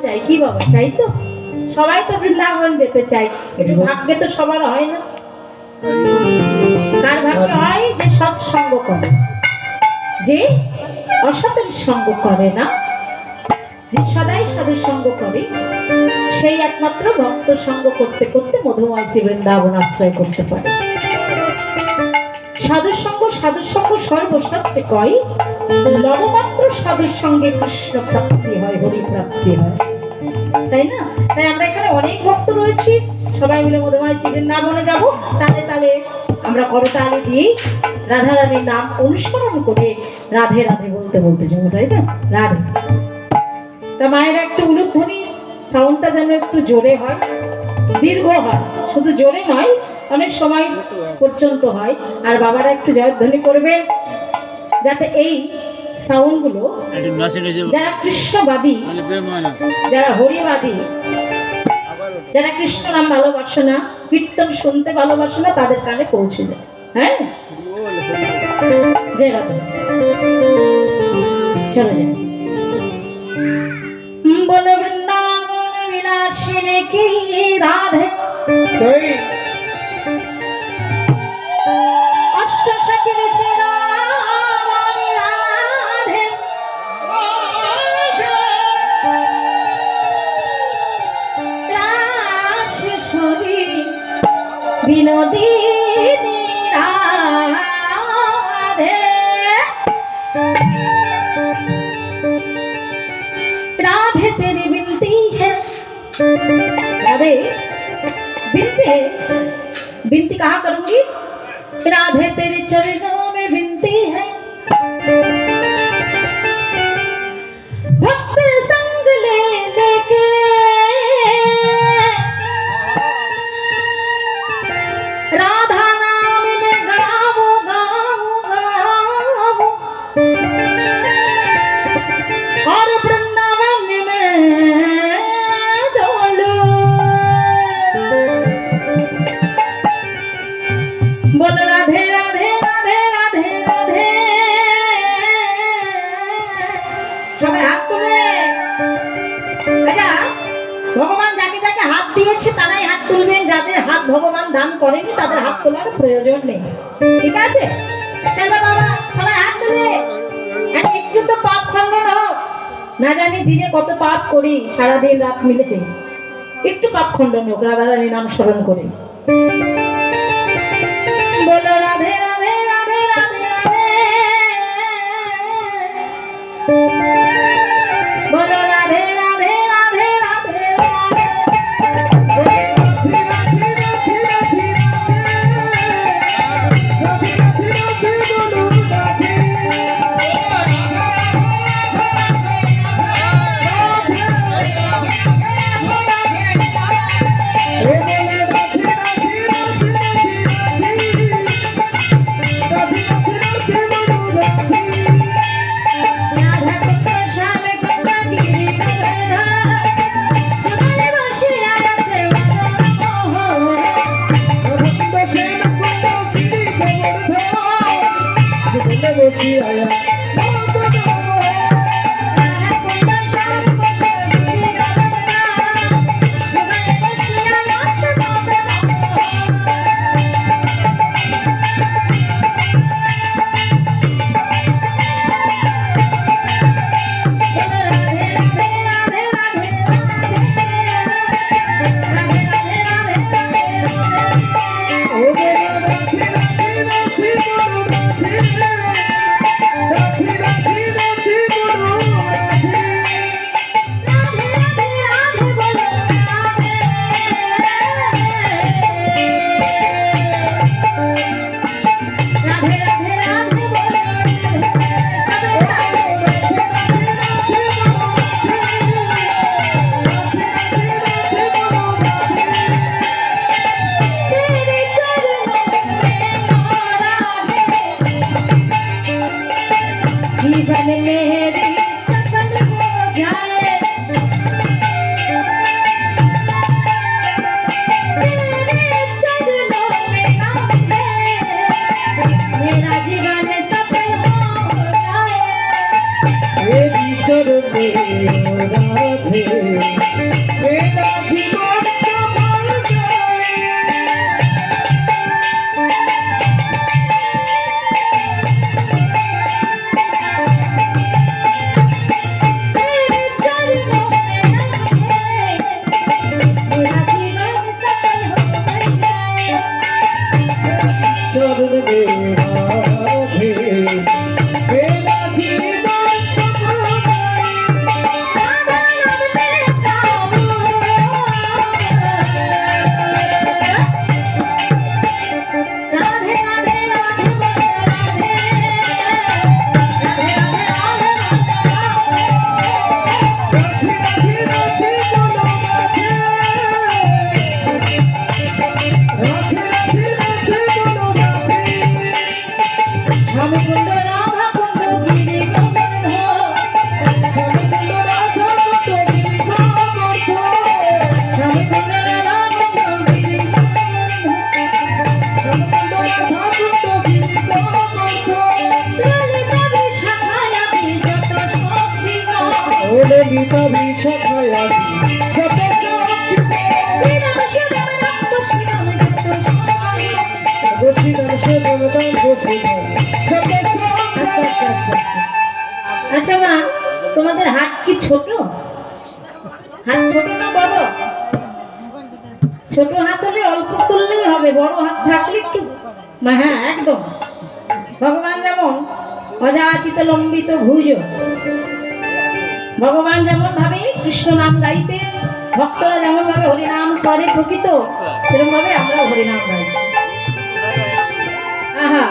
চাই কি বাবা, চাই তো সবাই তো বৃন্দাবন যেতে চাই, কিন্তু ভাগ্যে তো সবার হয় না। কার ভাগ্যে হয়? যে সৎসঙ্গ করে, যে অসতের সঙ্গ করে না, যে সদাই সাধুর সঙ্গ করে, সেই একমাত্র ভক্ত সঙ্গ করতে করতে মধুময় শ্রী বৃন্দাবন আশ্রয় করতে পারে। সাধুর সঙ্গ সর্বশাস্ত্রে কয়, লবমাত্র সাধুর সঙ্গে কৃষ্ণ প্রাপ্তি হয়, হরি প্রাপ্তি হয়, তাই না? তাই আমরা এখানে অনেক ভক্ত রয়েছি, সবাই মিলে মধুময় শ্রী বৃন্দাবনে যাব। তালে তালে আমরা করতালি দিয়ে রাধারানীর নাম অনুসরণ করে রাধে রাধে বলতে বলতে যাবো, তাই না? রাধে। তা মায়ের একটু উলুধ্বনি সাউন্ডটা যেন একটু জোরে হয়, দীর্ঘ হয়, শুধু জোরে নয়, অনেক সময় পর্যন্ত হয়। আর বাবারা একটু জয়ধ্বনি করবেন, যাতে এই সাউন্ডগুলো যারা কৃষ্ণবাদী, যারা হরিবাদী, যারা কৃষ্ণ নাম ভালোবাসে না, কীর্তন শুনতে ভালোবাসে না, তাদের কানে পৌঁছে যায়। হ্যাঁ, চলো যাই। बोलो वृंदावन विलासिनी की राधे, अष्ट सखी राधे, राशेश्वरी विनोदिनी राधे, राधे तेरी विनती है, राधे विनती है, विनती कहाँ करूंगी? राधे तेरे चरणों में विनती है, भक्त संग ले लेके राधा नाम में गाओ गाओ गाओ, और वृंदावन में डोलो। बोलो राधे राधे राधे राधे राधे, সবাই হাত তুলে। আচ্ছা, ভগবান যাকে যাকে হাত দিয়েছে তারাই হাত তুলবেন, যাদের হাত ভগবান দান করেনি তাদের হাত তোলার প্রয়োজন নেই, ঠিক আছে? চলো বাবা, সবাই হাত তুলে। একটু তো পাপ খণ্ডন হোক, না জানি দিনে কত পাপ করি সারাদিন রাত মিলে, একটু পাপ খণ্ডন হোক রাধারানী নাম স্মরণ করে। বলো রাধে রাধে রাধে রাধে রাধে, বলো রাধে রাধে রাধে রাধে রাধে, আচ্ছা মা, তোমাদের হাত কি ছোট? হাত ছোট না বড়? ছোট হাত হলে অল্প তুললেই হবে, বড় হাত থাকলে একটু হ্যাঁ একদম। ভগবান যেমন অযাচিত লম্বিত ভুজ, ভগবান যেমন ভাবে কৃষ্ণ নাম গাইতে, ভক্তরা যেমন ভাবে হরিনাম করে প্রকৃত, সেরকম ভাবে আমরা হরিনাম গাইছি। আহা